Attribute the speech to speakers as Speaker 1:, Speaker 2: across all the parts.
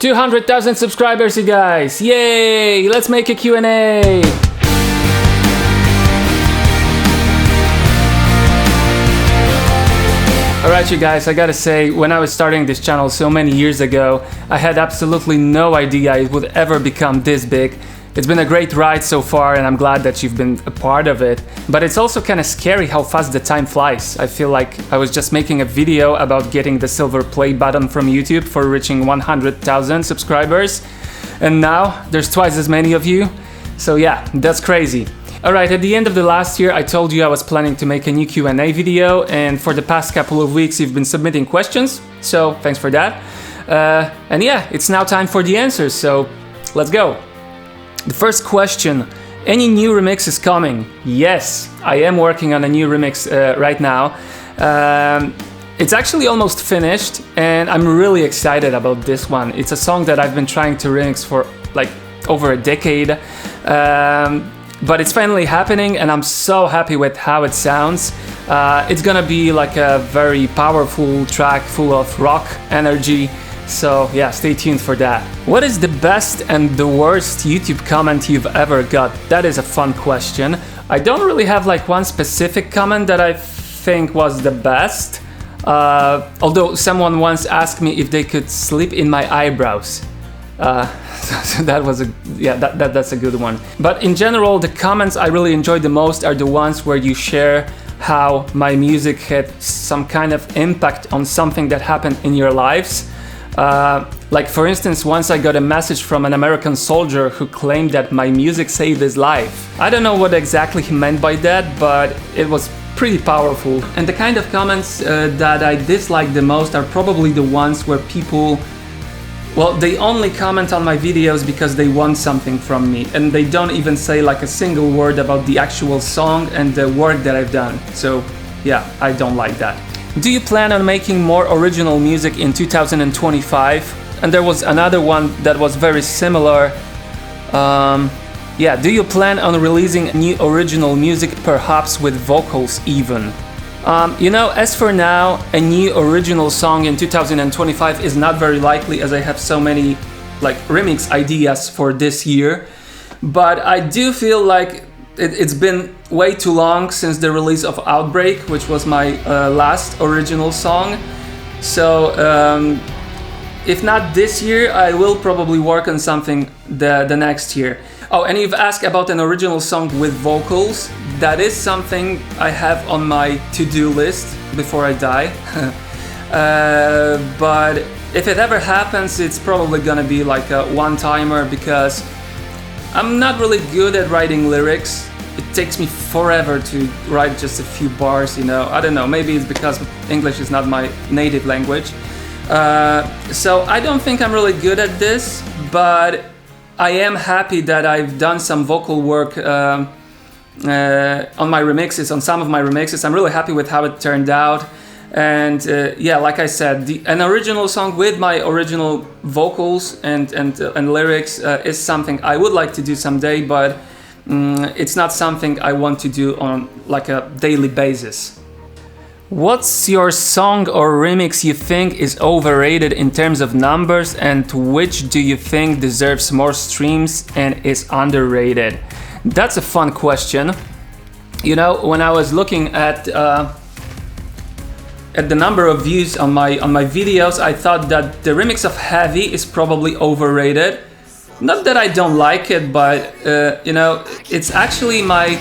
Speaker 1: 200,000 subscribers, you guys! Yay! Let's make a Q&A! Alright, you guys, I gotta say, when I was starting this channel so many years ago, I had absolutely no idea it would ever become this big. It's been a great ride so far, and I'm glad that you've been a part of it. But it's also kind of scary how fast the time flies. I feel like I was just making a video about getting the silver play button from YouTube for reaching 100,000 subscribers. And now there's twice as many of you. So yeah, that's crazy. Alright, at the end of the last year I told you I was planning to make a new Q&A video, and for the past couple of weeks you've been submitting questions, so thanks for that. And yeah, it's now time for the answers, so let's go. The first question: any new remixes coming? Yes, I am working on a new remix right now. It's actually almost finished and I'm really excited about this one. It's a song that I've been trying to remix for like over a decade. But it's finally happening and I'm so happy with how it sounds. It's gonna be like a very powerful track full of rock energy. So yeah, stay tuned for that. What is the best and the worst YouTube comment you've ever got? That is a fun question. I don't really have like one specific comment that I think was the best. Although someone once asked me if they could sleep in my eyebrows. So that was that's a good one. But in general, the comments I really enjoy the most are the ones where you share how my music had some kind of impact on something that happened in your lives. Like for instance, once I got a message from an American soldier who claimed that my music saved his life. I don't know what exactly he meant by that, but it was pretty powerful. And the kind of comments that I dislike the most are probably the ones where people, well, they only comment on my videos because they want something from me, and they don't even say like a single word about the actual song and the work that I've done. So yeah, I don't like that. Do you plan on making more original music in 2025? And there was another one that was very similar. Yeah, do you plan on releasing new original music, perhaps with vocals even? You know, as for now, a new original song in 2025 is not very likely, as I have so many like remix ideas for this year. But I do feel like it's been way too long since the release of Outbreak, which was my last original song. So if not this year, I will probably work on something the next year. Oh, and you've asked about an original song with vocals. That is something I have on my to-do list before I die. But if it ever happens, it's probably gonna be like a one-timer, because I'm not really good at writing lyrics. It takes me forever to write just a few bars, you know. I don't know, maybe it's because English is not my native language. So I don't think I'm really good at this, but I am happy that I've done some vocal work on my remixes, on some of my remixes. I'm really happy with how it turned out. And yeah, like I said, an original song with my original vocals and lyrics is something I would like to do someday, but it's not something I want to do on like a daily basis. What's your song or remix you think is overrated in terms of numbers, and which do you think deserves more streams and is underrated? That's a fun question. You know, when I was looking at the number of views on my videos, I thought that the remix of Heavy is probably overrated. Not that I don't like it, but you know, it's actually my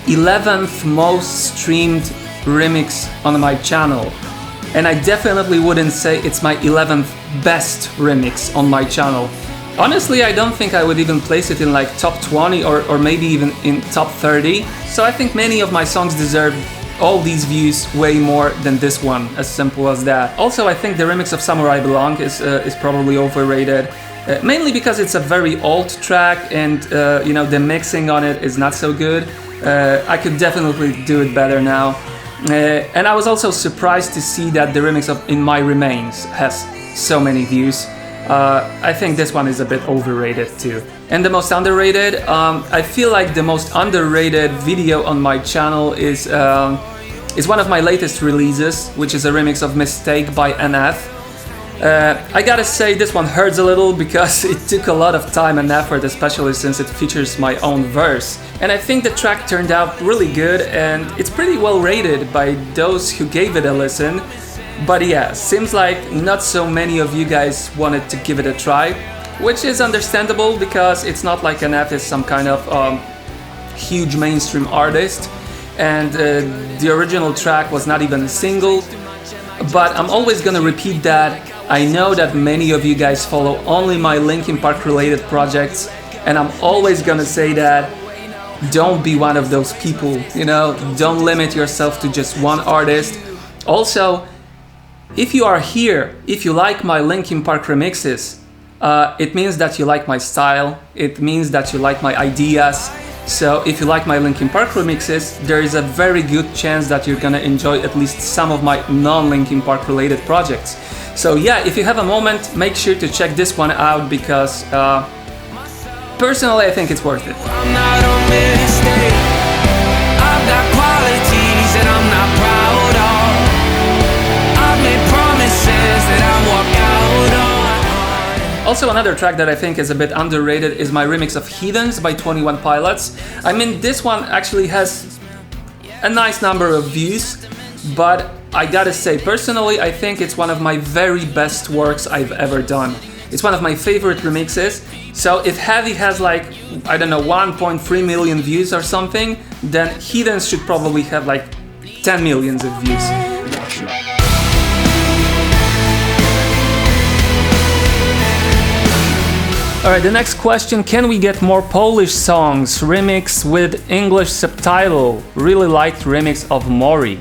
Speaker 1: 11th most streamed remix on my channel, and I definitely wouldn't say it's my 11th best remix on my channel. Honestly, I don't think I would even place it in like top 20 or maybe even in top 30. So I think many of my songs deserve all these views way more than this one, as simple as that. Also, I think the remix of Samurai Belong is probably overrated, mainly because it's a very old track, and you know, the mixing on it is not so good. I could definitely do it better now. And I was also surprised to see that the remix of In My Remains has so many views. I think this one is a bit overrated too. And the most underrated, I feel like the most underrated video on my channel is one of my latest releases, which is a remix of Mistake by NF. I gotta say this one hurts a little because it took a lot of time and effort, especially since it features my own verse. And I think the track turned out really good and it's pretty well rated by those who gave it a listen. But yeah, seems like not so many of you guys wanted to give it a try, which is understandable because it's not like NF is some kind of huge mainstream artist, and the original track was not even a single. But I'm always gonna repeat that I know that many of you guys follow only my Linkin Park related projects, and I'm always gonna say that don't be one of those people, you know, don't limit yourself to just one artist. Also, if you are here, if you like my Linkin Park remixes, it means that you like my style, it means that you like my ideas. So if you like my Linkin Park remixes, there is a very good chance that you're gonna enjoy at least some of my non-Linkin Park related projects. So yeah, if you have a moment, make sure to check this one out because personally I think it's worth it.
Speaker 2: I'm not a mistake. I've got qualities that I'm not proud of. I've made promises that I walk out on.
Speaker 1: Also, another track that I think is a bit underrated is my remix of Heathens by 21 Pilots. I mean, this one actually has a nice number of views, but I gotta say, personally, I think it's one of my very best works I've ever done. It's one of my favorite remixes, so if Heavy has like, I don't know, 1.3 million views or something, then Heathens should probably have like 10 millions of views. Alright, the next question, can we get more Polish songs remix with English subtitle? Really liked remix of Mori.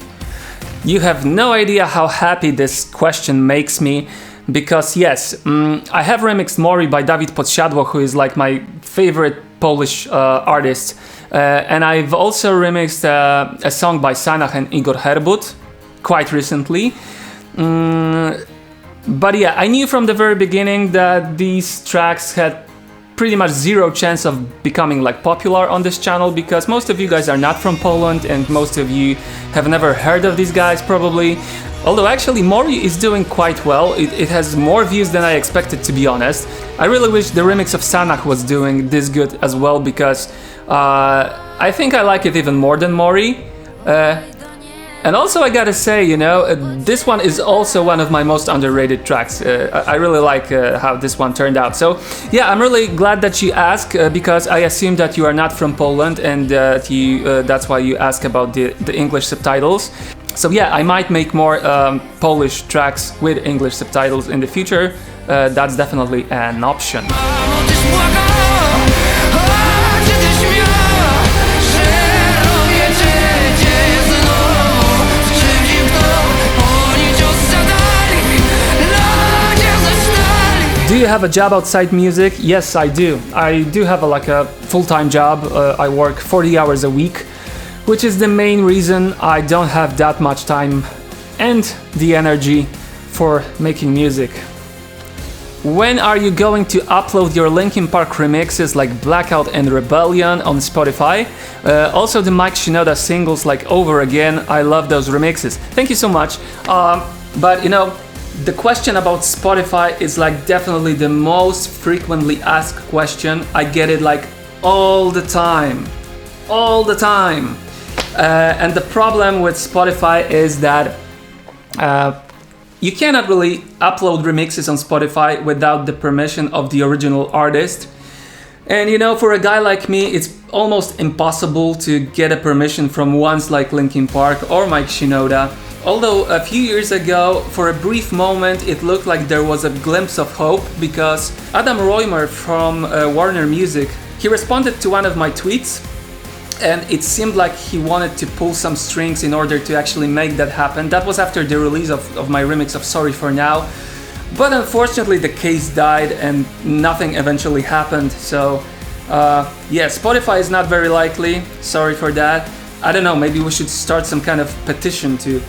Speaker 1: You have no idea how happy this question makes me, because yes, I have remixed Mori by Dawid Podsiadło, who is like my favorite Polish artist, and I've also remixed a song by Sanach and Igor Herbut quite recently. But yeah, I knew from the very beginning that these tracks had pretty much zero chance of becoming like popular on this channel because most of you guys are not from Poland and most of you have never heard of these guys probably. Although actually Mori is doing quite well, it has more views than I expected, to be honest. I really wish the remix of Sanach was doing this good as well because I think I like it even more than Mori. And also I gotta say, you know, this one is also one of my most underrated tracks. I really like how this one turned out. So yeah, I'm really glad that you asked because I assume that you are not from Poland and that's why you ask about the English subtitles. So yeah, I might make more Polish tracks with English subtitles in the future. That's definitely an option. Do you have a job outside music? Yes, I do. I do have a full-time job. I work 40 hours a week, which is the main reason I don't have that much time and the energy for making music. When are you going to upload your Linkin Park remixes like Blackout and Rebellion on Spotify? Also the Mike Shinoda singles like Over Again, I love those remixes. Thank you so much. But you know, the question about Spotify is like definitely the most frequently asked question. I get it like all the time. And the problem with Spotify is that you cannot really upload remixes on Spotify without the permission of the original artist. And you know, for a guy like me, it's almost impossible to get a permission from ones like Linkin Park or Mike Shinoda. Although a few years ago, for a brief moment, it looked like there was a glimpse of hope because Adam Roymer from Warner Music, he responded to one of my tweets and it seemed like he wanted to pull some strings in order to actually make that happen. That was after the release of my remix of Sorry For Now. But unfortunately the case died and nothing eventually happened. So yeah, Spotify is not very likely. Sorry for that. I don't know, maybe we should start some kind of petition to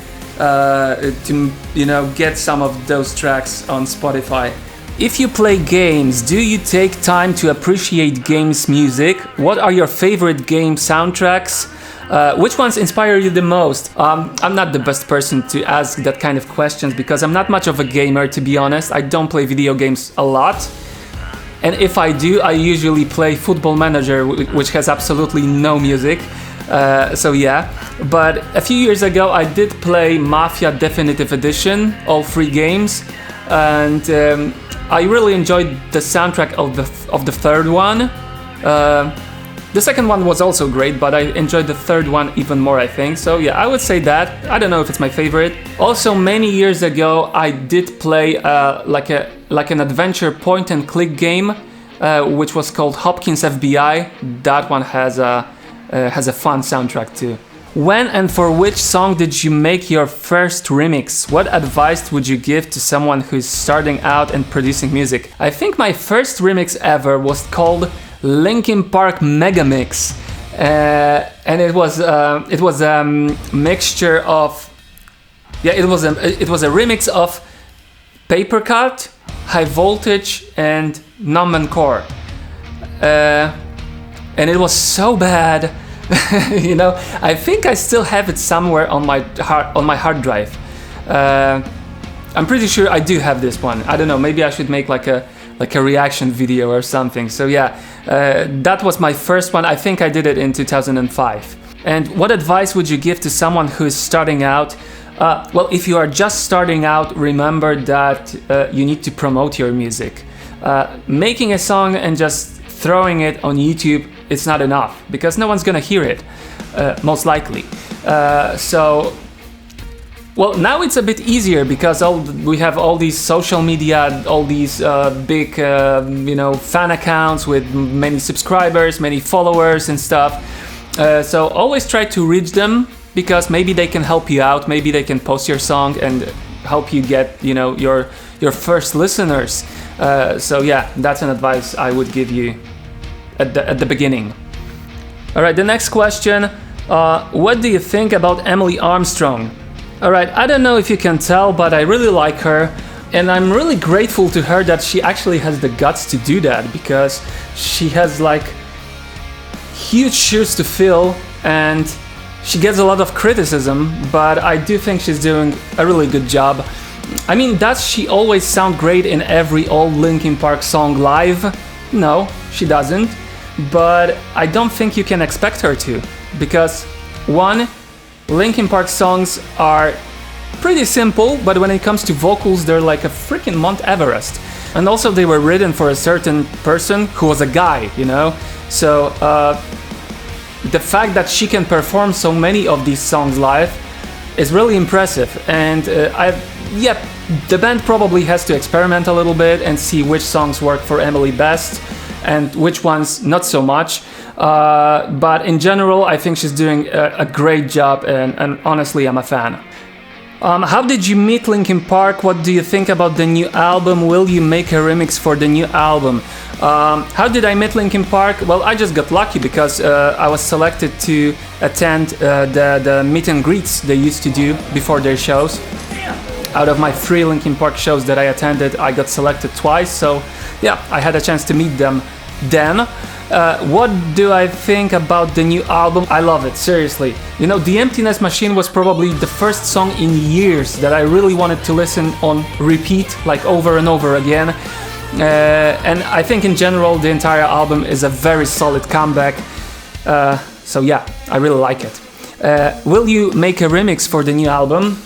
Speaker 1: you know, get some of those tracks on Spotify. If you play games, do you take time to appreciate games music? What are your favorite game soundtracks? Which ones inspire you the most? I'm not the best person to ask that kind of questions because I'm not much of a gamer, to be honest. I don't play video games a lot. And if I do, I usually play Football Manager, which has absolutely no music. So yeah. But a few years ago, I did play Mafia Definitive Edition, all 3 games. And I really enjoyed the soundtrack of the third one. The second one was also great, but I enjoyed the third one even more, I think. So yeah, I would say that. I don't know if it's my favorite. Also, many years ago, I did play like an adventure point-and-click game, which was called Hopkins FBI. That one has a fun soundtrack too. When and for which song did you make your first remix? What advice would you give to someone who's starting out and producing music? I think my first remix ever was called Linkin Park Mega Mix, and it was a mixture of it was a remix of Paper Cut, High Voltage, and Numb and Core, and it was so bad. You know, I think I still have it somewhere on my hard drive. I'm pretty sure I do have this one. I don't know, maybe I should make like a reaction video or something. So yeah, that was my first one. I think I did it in 2005. And what advice would you give to someone who is starting out? Well, if you are just starting out, remember that you need to promote your music. Making a song and just throwing it on YouTube, it's not enough because no one's gonna hear it, most likely. Well, now it's a bit easier because we have all these social media, all these big, fan accounts with many subscribers, many followers and stuff. So always try to reach them because maybe they can help you out. Maybe they can post your song and help you get, your first listeners. So yeah, that's an advice I would give you at the beginning. All right, the next question. What do you think about Emily Armstrong? All right, I don't know if you can tell, but I really like her, and I'm really grateful to her that she actually has the guts to do that because she has like huge shoes to fill and she gets a lot of criticism, but I do think she's doing a really good job. I mean, does she always sound great in every old Linkin Park song live? No, she doesn't, but I don't think you can expect her to because one, Linkin Park songs are pretty simple, but when it comes to vocals, they're like a freaking Mount Everest. And also they were written for a certain person who was a guy, So the fact that she can perform so many of these songs live is really impressive. And the band probably has to experiment a little bit and see which songs work for Emily best and which ones not so much. But in general, I think she's doing a great job, and honestly, I'm a fan. How did you meet Linkin Park? What do you think about the new album? Will you make a remix for the new album? How did I meet Linkin Park? Well, I just got lucky because I was selected to attend the meet and greets they used to do before their shows. Out of my 3 Linkin Park shows that I attended, I got selected twice, so yeah, I had a chance to meet them then. What do I think about the new album? I love it, seriously. The Emptiness Machine was probably the first song in years that I really wanted to listen on repeat, like over and over again. And I think in general the entire album is a very solid comeback. So yeah, I really like it. Will you make a remix for the new album?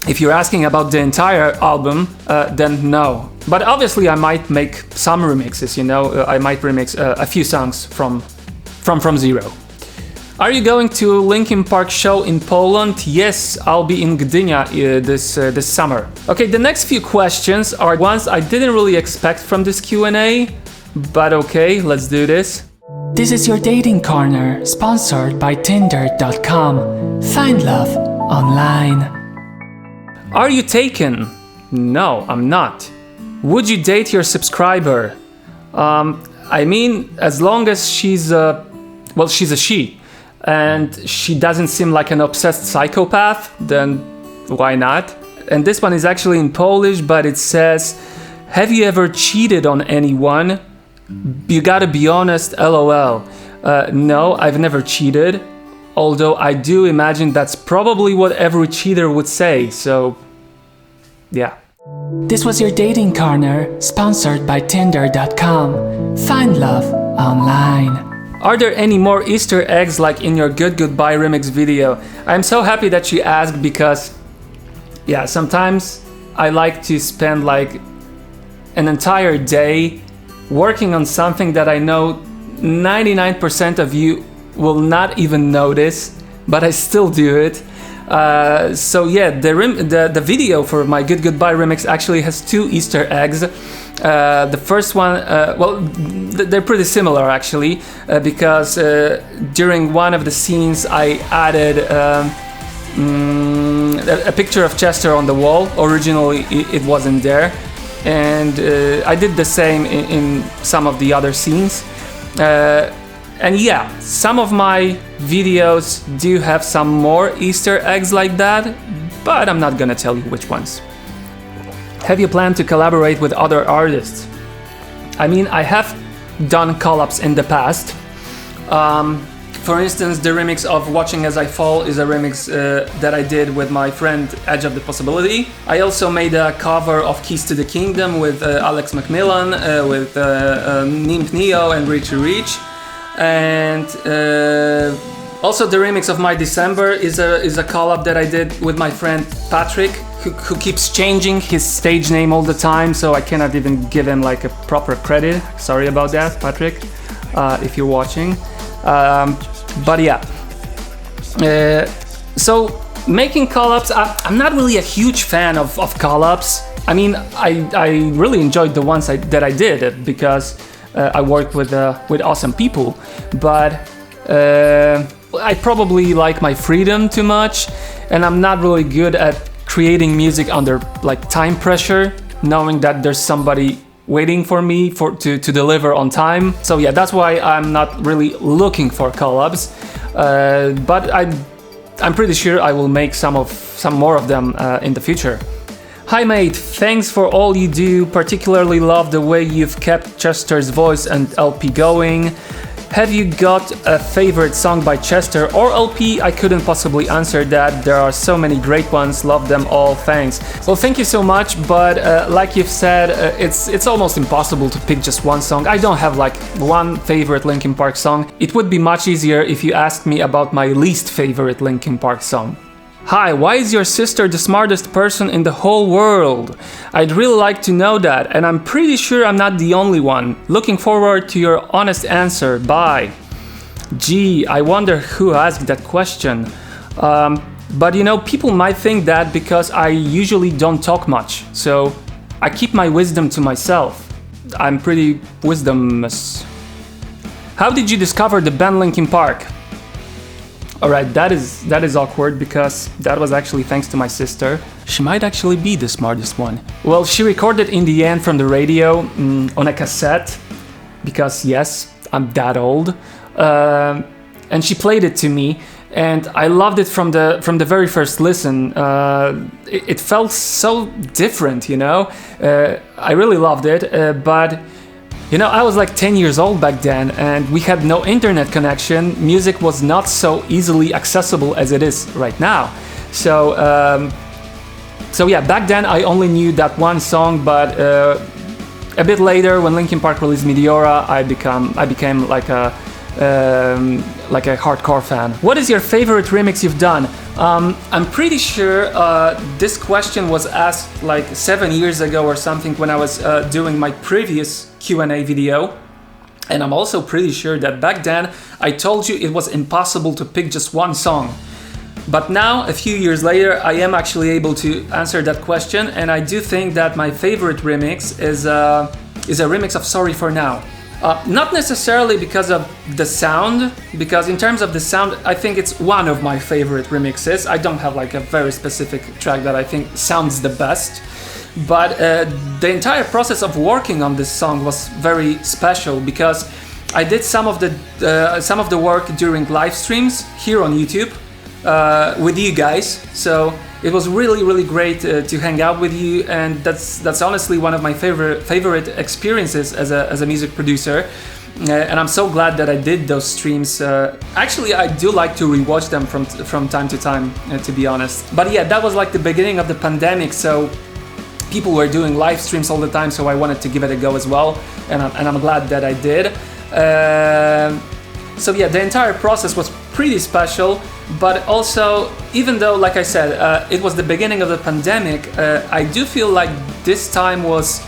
Speaker 1: If you're asking about the entire album, then no. But obviously I might make some remixes, I might remix a few songs from zero. Are you going to Linkin Park show in Poland? Yes, I'll be in Gdynia this summer. Okay, the next few questions are ones I didn't really expect from this Q&A, but okay, let's do this. This is your dating corner, sponsored by Tinder.com. Find love online. Are you taken? No, I'm not. Would you date your subscriber? I mean, as long as she's a she, and she doesn't seem like an obsessed psychopath, then why not? And this one is actually in Polish, but it says, have you ever cheated on anyone? You gotta be honest, LOL. No, I've never cheated. although I do imagine that's probably what every cheater would say, so yeah. This was your dating corner, sponsored by Tinder.com. Find love online. Are there any more Easter eggs like in your Good Goodbye remix video? I'm so happy that you asked because, yeah, sometimes I like to spend like an entire day working on something that I know 99% of you will not even notice, but I still do it. So yeah, the video for my Good Goodbye remix actually has 2 Easter eggs. The first one, well, they're pretty similar actually, because during one of the scenes I added a picture of Chester on the wall. Originally it wasn't there, and I did the same in some of the other scenes. And yeah, some of my videos do have some more Easter eggs like that, but I'm not gonna tell you which ones. Have you planned to collaborate with other artists? I mean, I have done collabs in the past. For instance, the remix of Watching As I Fall is a remix that I did with my friend Edge of the Possibility. I also made a cover of Keys to the Kingdom with Alex Macmillan, with Nimp Neo and Richie Rich. And also the remix of My December is a collab that I did with my friend Patrick, who keeps changing his stage name all the time, so I cannot even give him like a proper credit. Sorry about that, Patrick, if you're watching. But yeah, so making collabs, I'm not really a huge fan of collabs. I mean, I really enjoyed the ones that I did because I worked with awesome people, but I probably like my freedom too much, and I'm not really good at creating music under like time pressure, knowing that there's somebody waiting for me to deliver on time. So yeah, that's why I'm not really looking for collabs, but I'm pretty sure I will make some more of them in the future. Hi mate, thanks for all you do, particularly love the way you've kept Chester's voice and LP going. Have you got a favorite song by Chester or LP? I couldn't possibly answer that, there are so many great ones, love them all, thanks. Well, thank you so much, but like you've said, it's almost impossible to pick just one song. I don't have like one favorite Linkin Park song. It would be much easier if you asked me about my least favorite Linkin Park song. Hi, why is your sister the smartest person in the whole world? I'd really like to know that, and I'm pretty sure I'm not the only one. Looking forward to your honest answer. Bye. Gee, I wonder who asked that question. But you know, people might think that because I usually don't talk much, so I keep my wisdom to myself. I'm pretty wisdomless. How did you discover the band Linkin Park? Alright, that is awkward because that was actually thanks to my sister. She might actually be the smartest one. Well, she recorded In the End from the radio on a cassette, because yes, I'm that old. And she played it to me, and I loved it from the very first listen. It felt so different, you know? I really loved it, but you know, I was like 10 years old back then, and we had no internet connection. Music was not so easily accessible as it is right now. So yeah, back then I only knew that one song, but a bit later, when Linkin Park released Meteora, I became like a hardcore fan. What is your favorite remix you've done? I'm pretty sure this question was asked like 7 years ago or something when I was doing my previous Q&A video, and I'm also pretty sure that back then I told you it was impossible to pick just one song. But now, a few years later, I am actually able to answer that question, and I do think that my favorite remix is a remix of Sorry For Now. Not necessarily because of the sound, because in terms of the sound, I think it's one of my favorite remixes. I don't have like a very specific track that I think sounds the best, but the entire process of working on this song was very special because I did some of the work during live streams here on YouTube with you guys. So it was really great to hang out with you, and that's honestly one of my favorite experiences as a music producer. And I'm so glad that I did those streams. Actually, I do like to rewatch them from time to time, to be honest. But yeah, that was like the beginning of the pandemic, so people were doing live streams all the time, so I wanted to give it a go as well, and I'm glad that I did. So yeah, the entire process was pretty special, but also, even though, like I said, it was the beginning of the pandemic, I do feel like this time was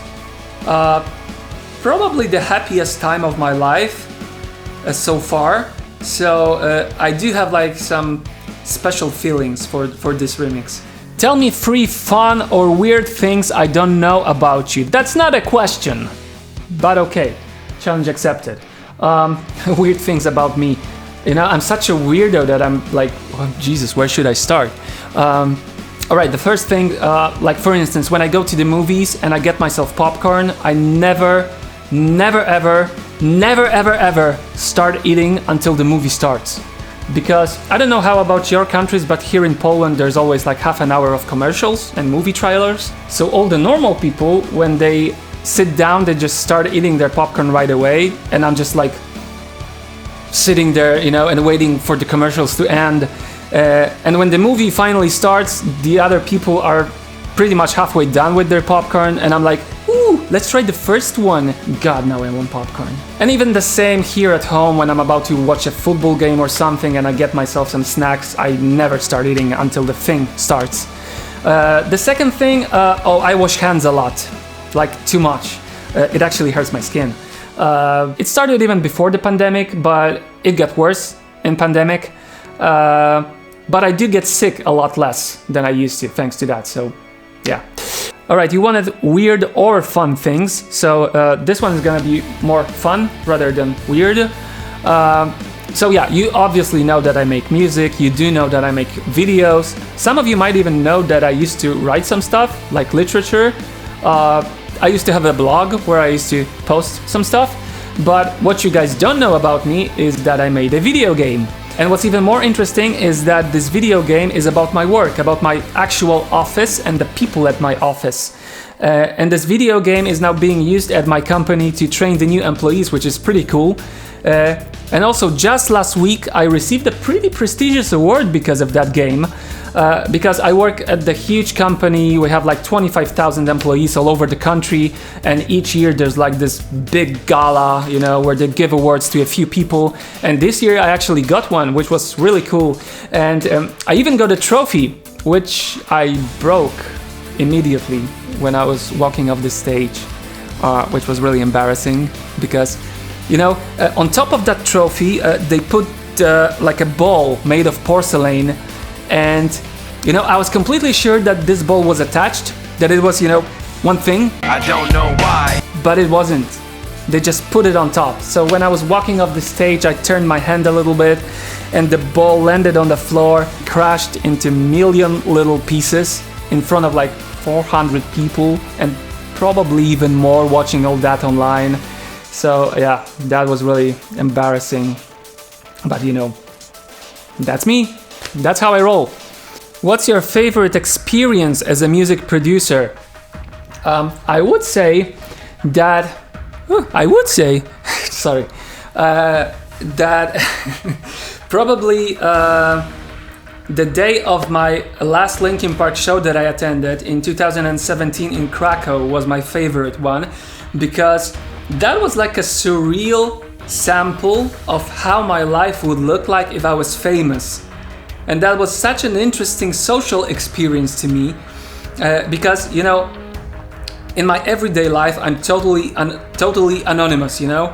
Speaker 1: probably the happiest time of my life so far. So I do have like some special feelings for this remix. Tell me 3 fun or weird things I don't know about you. That's not a question, but okay, challenge accepted. Weird things about me. You know, I'm such a weirdo that I'm like, oh, Jesus, where should I start? All right, the first thing, like for instance, when I go to the movies and I get myself popcorn, I never ever start eating until the movie starts. Because I don't know how about your countries, but here in Poland there's always like half an hour of commercials and movie trailers. So all the normal people, when they sit down, they just start eating their popcorn right away, and I'm just like sitting there, you know, and waiting for the commercials to end. And when the movie finally starts, the other people are pretty much halfway done with their popcorn, and I'm like, ooh, let's try the first one. God, now I want popcorn. And even the same here at home, when I'm about to watch a football game or something and I get myself some snacks, I never start eating until the thing starts. The second thing, I wash hands a lot, like too much. It actually hurts my skin. It started even before the pandemic, but it got worse in pandemic. But I do get sick a lot less than I used to, thanks to that, so yeah. Alright, you wanted weird or fun things, so this one is gonna be more fun rather than weird. So yeah, you obviously know that I make music, you do know that I make videos. Some of you might even know that I used to write some stuff, like literature. I used to have a blog where I used to post some stuff. But what you guys don't know about me is that I made a video game. And what's even more interesting is that this video game is about my work, about my actual office and the people at my office. And this video game is now being used at my company to train the new employees, which is pretty cool. And also just last week I received a pretty prestigious award because of that game. Because I work at the huge company, we have like 25,000 employees all over the country, and each year there's like this big gala, you know, where they give awards to a few people. And this year I actually got one, which was really cool. And I even got a trophy, which I broke immediately when I was walking off the stage, which was really embarrassing because, you know, on top of that trophy, they put like a ball made of porcelain. And, you know, I was completely sure that this ball was attached, that it was, you know, one thing.
Speaker 2: I don't know why.
Speaker 1: But it wasn't. They just put it on top. So when I was walking off the stage, I turned my hand a little bit and the ball landed on the floor, crashed into a million little pieces in front of like 400 people and probably even more watching all that online. So yeah, that was really embarrassing. But, you know, that's me. That's how I roll. What's your favorite experience as a music producer? I would say that probably the day of my last Linkin Park show that I attended in 2017 in Krakow was my favorite one, because that was like a surreal sample of how my life would look like if I was famous. And that was such an interesting social experience to me, because, you know, in my everyday life I'm totally anonymous, you know.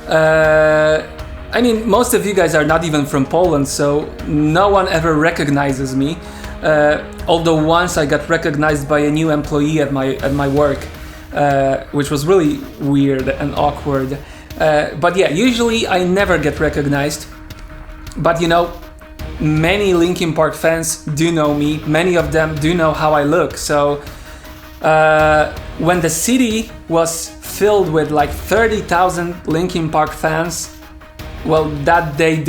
Speaker 1: I mean, most of you guys are not even from Poland, so no one ever recognizes me. Although once I got recognized by a new employee at my work, which was really weird and awkward. But yeah, usually I never get recognized. But, you know, many Linkin Park fans do know me, many of them do know how I look, so when the city was filled with like 30,000 Linkin Park fans, well, that day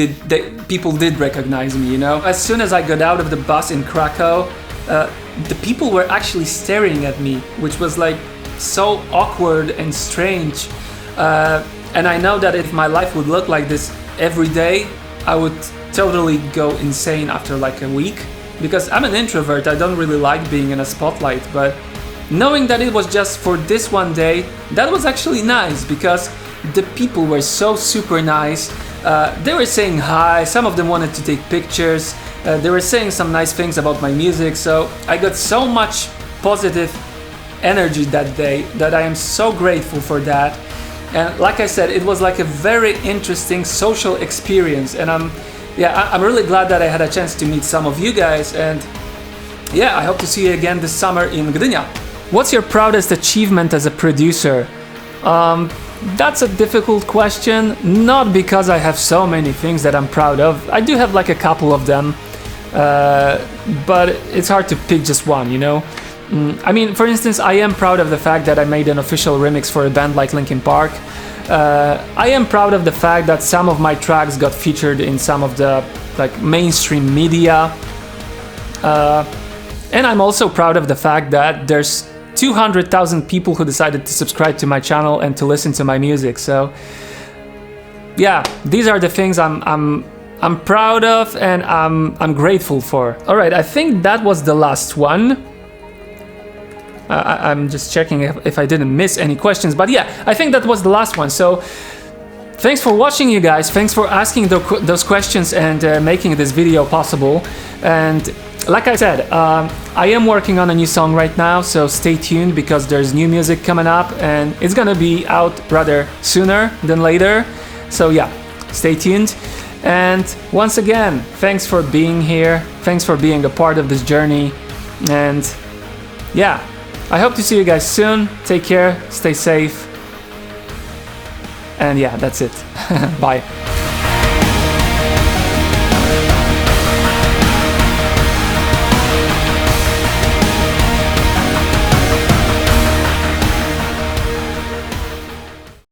Speaker 1: people did recognize me, you know. As soon as I got out of the bus in Krakow, the people were actually staring at me, which was like so awkward and strange. And I know that if my life would look like this every day, I would totally go insane after like a week. Because I'm an introvert, I don't really like being in a spotlight, but knowing that it was just for this one day, that was actually nice, because the people were so super nice. They were saying hi, some of them wanted to take pictures, they were saying some nice things about my music, so I got so much positive energy that day that I am so grateful for that. And like I said, it was like a very interesting social experience, and I'm really glad that I had a chance to meet some of you guys, and yeah, I hope to see you again this summer in Gdynia. What's your proudest achievement as a producer? That's a difficult question, not because I have so many things that I'm proud of. I do have like a couple of them, but it's hard to pick just one, you know? I mean, for instance, I am proud of the fact that I made an official remix for a band like Linkin Park. I am proud of the fact that some of my tracks got featured in some of the like mainstream media. And I'm also proud of the fact that there's 200,000 people who decided to subscribe to my channel and to listen to my music. So yeah, these are the things I'm proud of and I'm grateful for. All right, I think that was the last one. I'm just checking if I didn't miss any questions, but yeah, I think that was the last one. So thanks for watching, you guys. Thanks for asking those questions and making this video possible. And like I said, I am working on a new song right now, so stay tuned, because there's new music coming up and it's gonna be out rather sooner than later. So yeah, stay tuned. And once again, thanks for being here. Thanks for being a part of this journey. And yeah, I hope to see you guys soon. Take care, stay safe. And yeah, that's it. Bye.